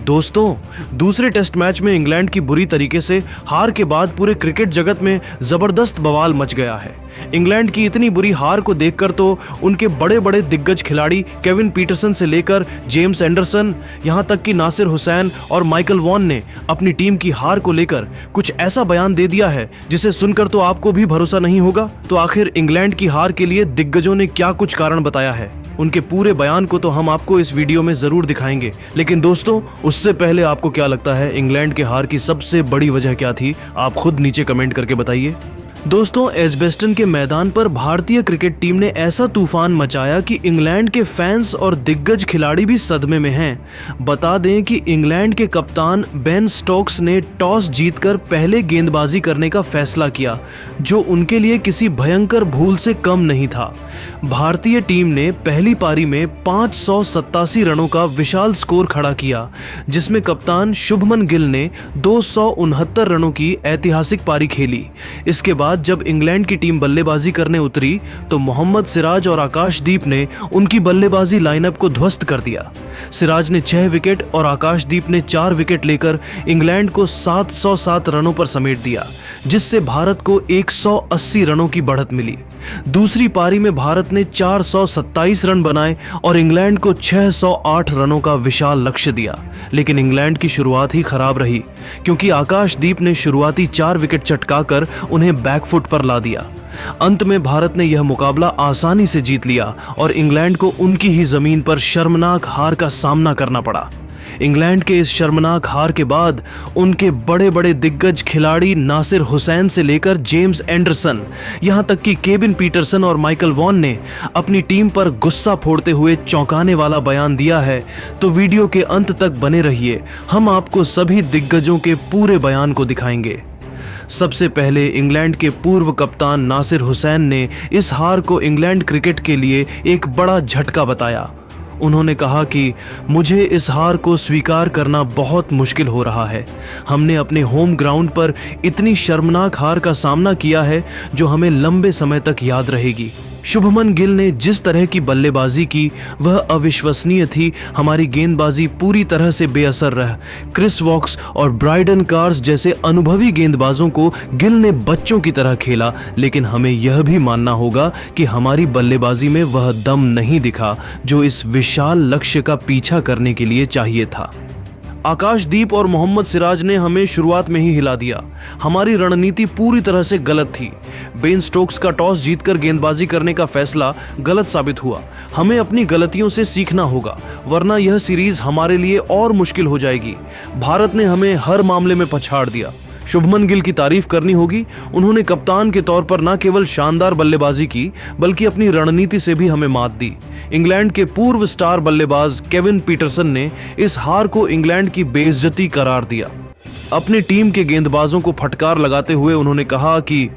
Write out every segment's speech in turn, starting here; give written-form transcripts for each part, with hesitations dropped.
दोस्तों, दूसरे test match में इंग्लैंड की बुरी तरीके से हार के बाद पूरे क्रिकेट जगत में जबरदस्त बवाल मच गया है। इंग्लैंड की इतनी बुरी हार को देखकर तो उनके बड़े बड़े दिग्गज खिलाड़ी केविन पीटरसन से लेकर जेम्स एंडरसन, यहां तक कि नासिर हुसैन और माइकल वॉन ने अपनी टीम की हार को लेकर कुछ ऐसा बयान दे दिया है जिसे सुनकर तो आपको भी भरोसा नहीं होगा। तो आखिर इंग्लैंड की हार के लिए दिग्गजों ने क्या कुछ कारण बताया है, उनके पूरे बयान को तो हम आपको इस वीडियो में जरूर दिखाएंगे। लेकिन दोस्तों, उससे पहले आपको क्या लगता है इंग्लैंड के हार की सबसे बड़ी वजह क्या थी, आप खुद नीचे कमेंट करके बताइए। दोस्तों, एजबेस्टन के मैदान पर भारतीय क्रिकेट टीम ने ऐसा तूफान मचाया कि इंग्लैंड के फैंस और दिग्गज खिलाड़ी भी सदमे में हैं। बता दें कि इंग्लैंड के कप्तान बेन स्टोक्स ने टॉस जीतकर पहले गेंदबाजी करने का फैसला किया, जो उनके लिए किसी भयंकर भूल से कम नहीं था। भारतीय टीम ने पहली पारी में 587 रनों का विशाल स्कोर खड़ा किया, जिसमें कप्तान शुभमन गिल ने 269 रनों की ऐतिहासिक पारी खेली। इसके बाद जब इंग्लैंड की टीम बल्लेबाजी करने उतरी तो मोहम्मद सिराज और आकाशदीप ने उनकी बल्लेबाजी लाइनअप को ध्वस्त कर दिया। सिराज ने 6 विकेट और आकाशदीप ने 4 विकेट लेकर इंग्लैंड को 707 रनों पर समेट दिया, जिससे भारत को 180 रनों की बढ़त मिली। दूसरी पारी में भारत ने 427 रन बनाए और इंग्लैंड को 608 रनों का विशाल लक्ष्य दिया। लेकिन इंग्लैंड की शुरुआत ही खराब रही, क्योंकि आकाशदीप ने शुरुआती 4 विकेट चटकाकर उन्हें बैकफुट पर ला दिया। अंत में भारत ने यह मुकाबला आसानी से जीत लिया और इंग्लैंड को उनकी ही जमीन पर शर्मनाक हार का सामना करना पड़ा। इंग्लैंड के इस शर्मनाक हार के बाद उनके बड़े बड़े दिग्गज खिलाड़ी नासिर हुसैन से लेकर जेम्स एंडरसन, यहां तक कि केविन पीटरसन और माइकल वॉन ने अपनी टीम पर गुस्सा फोड़ते हुए चौंकाने वाला बयान दिया है। तो वीडियो के अंत तक बने रहिए, हम आपको सभी दिग्गजों के पूरे बयान को दिखाएंगे। सबसे पहले इंग्लैंड के पूर्व कप्तान नासिर हुसैन ने इस हार को इंग्लैंड क्रिकेट के लिए एक बड़ा झटका बताया। उन्होंने कहा कि मुझे इस हार को स्वीकार करना बहुत मुश्किल हो रहा है। हमने अपने होम ग्राउंड पर इतनी शर्मनाक हार का सामना किया है जो हमें लंबे समय तक याद रहेगी। शुभमन गिल ने जिस तरह की बल्लेबाजी की वह अविश्वसनीय थी। हमारी गेंदबाजी पूरी तरह से बेअसर रहा। क्रिस वॉक्स और ब्राइडन कार्स जैसे अनुभवी गेंदबाजों को गिल ने बच्चों की तरह खेला, लेकिन हमें यह भी मानना होगा कि हमारी बल्लेबाजी में वह दम नहीं दिखा जो इस विशाल लक्ष्य का पीछा करने के लिए चाहिए था। आकाशदीप और मोहम्मद सिराज ने हमें शुरुआत में ही हिला दिया। हमारी रणनीति पूरी तरह से गलत थी। बेन स्टोक्स का टॉस जीतकर गेंदबाजी करने का फैसला गलत साबित हुआ। हमें अपनी गलतियों से सीखना होगा, वरना यह सीरीज हमारे लिए और मुश्किल हो जाएगी। भारत ने हमें हर मामले में पछाड़ दिया। शुभमन गिल की तारीफ करनी होगी। उन्होंने कप्तान के तौर पर न केवल शानदार बल्लेबाजी की, बल्कि अपनी रणनीति से भी हमें मात दी। इंग्लैंड के पूर्व स्टार बल्लेबाज केविन पीटरसन ने इस हार को इंग्लैंड की बेइज्जती करार दिया। अपनी टीम के गेंदबाजों को फटकार लगाते हुए उन्होंने कहा कि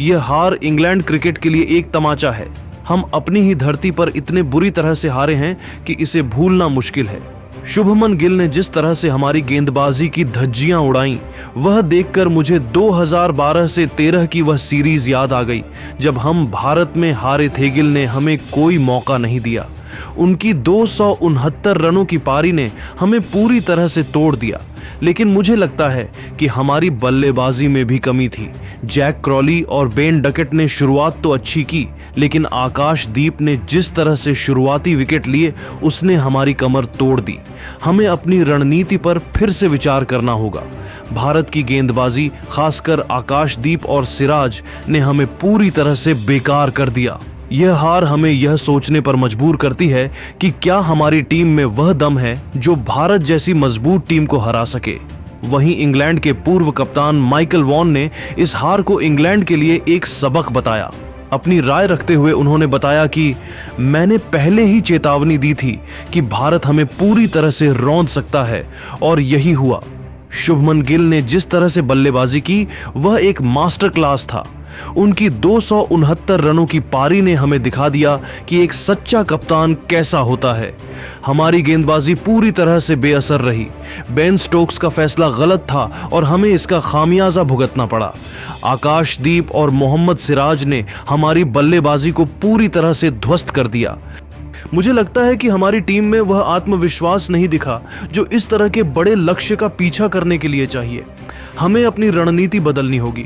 यह हार इंग्लैंड क्रिकेट के लिए एक तमाचा है। हम अपनी ही धरती पर इतने बुरी तरह से हारे हैं कि इसे भूलना मुश्किल है। शुभमन गिल ने जिस तरह से हमारी गेंदबाजी की धज्जियां उड़ाईं, वह देखकर मुझे 2012 से 13 की वह सीरीज याद आ गई, जब हम भारत में हारे थे। गिल ने हमें कोई मौका नहीं दिया। उनकी 269 रनों की पारी ने हमें पूरी तरह से तोड़ दिया। लेकिन मुझे लगता है कि हमारी बल्लेबाजी में भी कमी थी। जैक क्रॉली और बेन डकेट ने शुरुआत तो अच्छी की, लेकिन आकाशदीप ने जिस तरह से शुरुआती विकेट लिए, उसने हमारी कमर तोड़ दी। हमें अपनी रणनीति पर फिर से विचार करना होगा। भारत की गेंदबाजी, खासकर आकाशदीप और सिराज ने हमें पूरी तरह से बेकार कर दिया। यह हार हमें यह सोचने पर मजबूर करती है कि क्या हमारी टीम में वह दम है जो भारत जैसी मजबूत टीम को हरा सके। वहीं इंग्लैंड के पूर्व कप्तान माइकल वॉन ने इस हार को इंग्लैंड के लिए एक सबक बताया। अपनी राय रखते हुए उन्होंने बताया कि मैंने पहले ही चेतावनी दी थी कि भारत हमें पूरी तरह से रौंद सकता है, और यही हुआ। शुभमन गिल ने जिस तरह से बल्लेबाजी की वह एक मास्टर क्लास था। उनकी 269 रनों की पारी ने हमें दिखा दिया कि एक सच्चा कप्तान कैसा होता है। हमारी गेंदबाजी पूरी तरह से बेअसर रही। बेन स्टोक्स का फैसला गलत था और हमें इसका खामियाजा भुगतना पड़ा। आकाशदीप और मोहम्मद सिराज ने हमारी बल्लेबाजी को पूरी तरह से ध्वस्त कर दिया। मुझे लगता है कि हमारी टीम में वह आत्मविश्वास नहीं दिखा जो इस तरह के बड़े लक्ष्य का पीछा करने के लिए चाहिए। हमें अपनी रणनीति बदलनी होगी।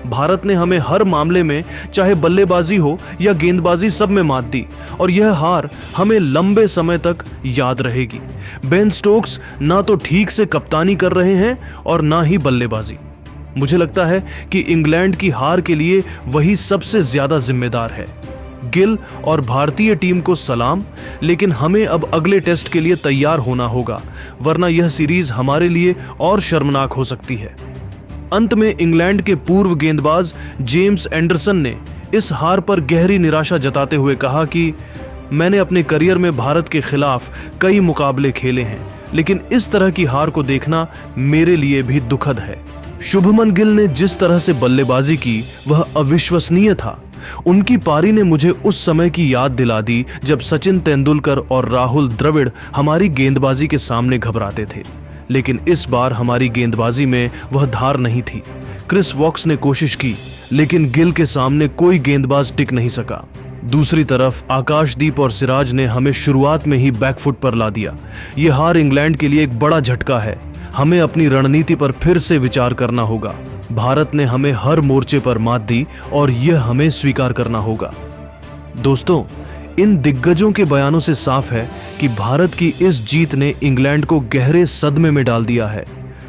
भारत ने हमें हर मामले में, चाहे बल्लेबाजी हो या गेंदबाजी, सब में मात दी और यह हार हमें लंबे समय तक याद रहेगी। बेन स्टोक्स ना तो ठीक से कप्तानी कर रहे हैं और ना ही बल्लेबाजी। मुझे लगता है कि इंग्लैंड की हार के लिए वही सबसे ज्यादा जिम्मेदार है। गिल और भारतीय टीम को सलाम, लेकिन हमें अब अगले टेस्ट के लिए तैयार होना होगा, वरना यह सीरीज हमारे लिए और शर्मनाक हो सकती है। अंत में इंग्लैंड के पूर्व गेंदबाज जेम्स एंडरसन ने इस हार पर गहरी निराशा जताते हुए कहा कि मैंने अपने करियर में भारत के खिलाफ कई मुकाबले खेले हैं, लेकिन इस तरह की हार को देखना मेरे लिए भी दुखद है। शुभमन गिल ने जिस तरह से बल्लेबाजी की वह अविश्वसनीय था। उनकी पारी ने मुझे उस समय की याद दिला दी जब सचिन तेंदुलकर और राहुल द्रविड़ हमारी गेंदबाजी के सामने घबराते थे, लेकिन इस बार हमारी गेंदबाजी में वह धार नहीं थी। क्रिस वॉक्स ने कोशिश की, लेकिन गिल के सामने कोई गेंदबाज टिक नहीं सका। दूसरी तरफ आकाशदीप और सिराज ने हमें शुरुआत में ही बैकफुट पर ला दिया। यह हार इंग्लैंड के लिए एक बड़ा झटका है। हमें अपनी रणनीति पर फिर से विचार करना होगा। भारत ने हमें हर मोर्चे पर मात दी और यह हमें स्वीकार करना होगा। दोस्तों, इन दिग्गजों के बयानों से साफ है कि भारत की इस जीत ने इंग्लैंड को गहरे सदमे में डाल दिया है।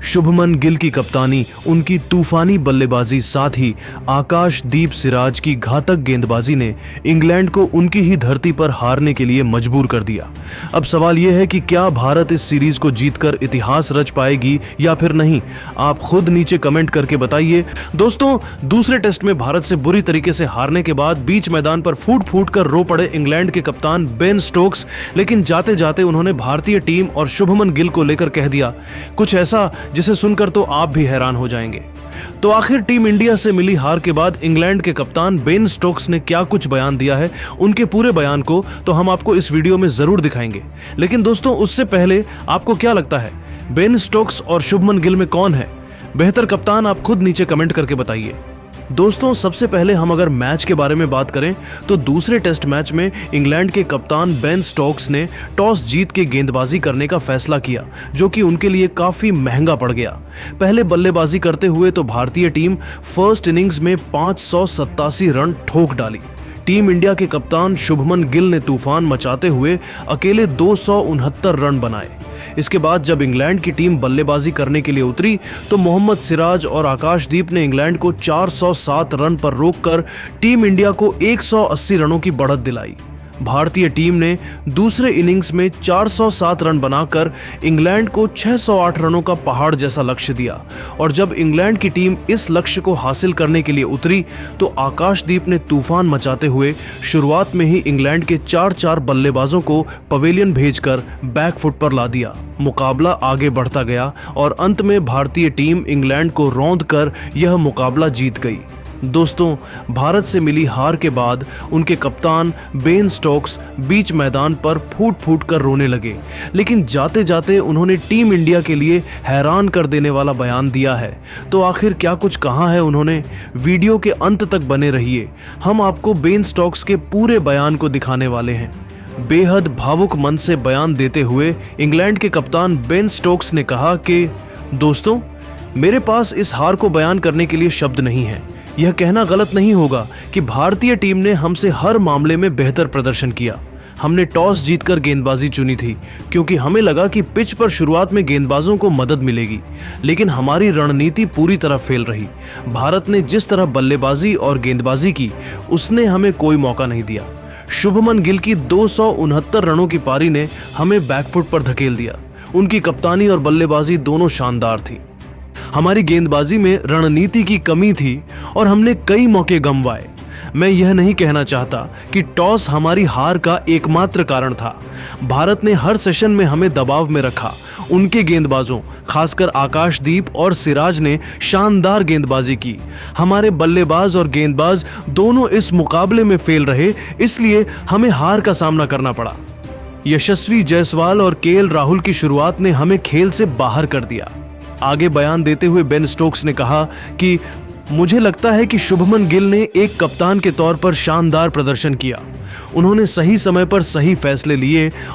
शुभमन गिल की कप्तानी, उनकी तूफानी बल्लेबाजी, साथ ही आकाशदीप सिराज की घातक गेंदबाजी ने इंग्लैंड को उनकी ही धरती पर हारने के लिए मजबूर कर दिया। अब सवाल यह है कि क्या भारत इस सीरीज को जीतकर इतिहास रच पाएगी या फिर नहीं? आप खुद नीचे कमेंट करके बताइए। दोस्तों, दूसरे टेस्ट में भारत से बुरी तरीके से हारने के बाद बीच मैदान पर फूट फूट कर रो पड़े इंग्लैंड के कप्तान बेन स्टोक्स, लेकिन जाते जाते उन्होंने भारतीय टीम और शुभमन गिल को लेकर कह दिया कुछ ऐसा जिसे सुनकर तो आप भी हैरान हो जाएंगे। तो आखिर टीम इंडिया से मिली हार के बाद इंग्लैंड के कप्तान बेन स्टोक्स ने क्या कुछ बयान दिया है, उनके पूरे बयान को तो हम आपको इस वीडियो में जरूर दिखाएंगे। लेकिन दोस्तों, उससे पहले आपको क्या लगता है, बेन स्टोक्स और शुभमन गिल में कौन है बेहतर कप्तान? आप खुद नीचे कमेंट करके बताइए। दोस्तों, सबसे पहले हम अगर मैच के बारे में बात करें तो दूसरे टेस्ट मैच में इंग्लैंड के कप्तान बेन स्टोक्स ने टॉस जीत के गेंदबाजी करने का फैसला किया, जो कि उनके लिए काफी महंगा पड़ गया। पहले बल्लेबाजी करते हुए तो भारतीय टीम फर्स्ट इनिंग्स में 587 रन ठोक डाली। टीम इंडिया के कप्तान शुभमन गिल ने तूफान मचाते हुए अकेले 269 रन बनाए। इसके बाद जब इंग्लैंड की टीम बल्लेबाजी करने के लिए उतरी तो मोहम्मद सिराज और आकाशदीप ने इंग्लैंड को 407 रन पर रोककर टीम इंडिया को 180 रनों की बढ़त दिलाई। भारतीय टीम ने दूसरे इनिंग्स में 407 रन बनाकर इंग्लैंड को 608 रनों का पहाड़ जैसा लक्ष्य दिया और जब इंग्लैंड की टीम इस लक्ष्य को हासिल करने के लिए उतरी तो आकाशदीप ने तूफान मचाते हुए शुरुआत में ही इंग्लैंड के 4 बल्लेबाजों को पवेलियन भेजकर बैकफुट पर ला दिया। मुकाबला आगे बढ़ता गया और अंत में भारतीय टीम इंग्लैंड को रौंद कर यह मुकाबला जीत गई। दोस्तों, भारत से मिली हार के बाद उनके कप्तान बेन स्टोक्स बीच मैदान पर फूट फूट कर रोने लगे, लेकिन जाते जाते उन्होंने टीम इंडिया के लिए हैरान कर देने वाला बयान दिया है। तो आखिर क्या कुछ कहा है उन्होंने? वीडियो के अंत तक बने रहिए, हम आपको बेन स्टोक्स के पूरे बयान को दिखाने वाले हैं। बेहद भावुक मन से बयान देते हुए इंग्लैंड के कप्तान बेन स्टोक्स ने कहा कि दोस्तों, मेरे पास इस हार को बयान करने के लिए शब्द नहीं है। यह कहना गलत नहीं होगा कि भारतीय टीम ने हमसे हर मामले में बेहतर प्रदर्शन किया। हमने टॉस जीतकर गेंदबाजी चुनी थी क्योंकि हमें लगा कि पिच पर शुरुआत में गेंदबाजों को मदद मिलेगी, लेकिन हमारी रणनीति पूरी तरह फेल रही। भारत ने जिस तरह बल्लेबाजी और गेंदबाजी की, उसने हमें कोई मौका नहीं दिया। शुभमन गिल की 269 रनों की पारी ने हमें बैकफुट पर धकेल दिया। उनकी कप्तानी और बल्लेबाजी दोनों शानदार थी। हमारी गेंदबाजी में रणनीति की कमी थी और हमने कई मौके गंवाए। मैं यह नहीं कहना चाहता कि टॉस हमारी हार का एकमात्र कारण था। भारत ने हर सेशन में हमें दबाव में रखा। उनके गेंदबाजों, खासकर आकाशदीप और सिराज ने शानदार गेंदबाजी की। हमारे बल्लेबाज और गेंदबाज दोनों इस मुकाबले में फेल रहे, इसलिए हमें हार का सामना करना पड़ा। यशस्वी जायसवाल और केएल राहुल की शुरुआत ने हमें खेल से बाहर कर दिया। आगे बयान देते हुए बेन स्टोक्स ने कहा कि मुझे लगता है कि शुभमन गिल ने एक कप्तान के तौर पर शानदार प्रदर्शन किया। उन्होंने सही समय पर सही फैसले लिए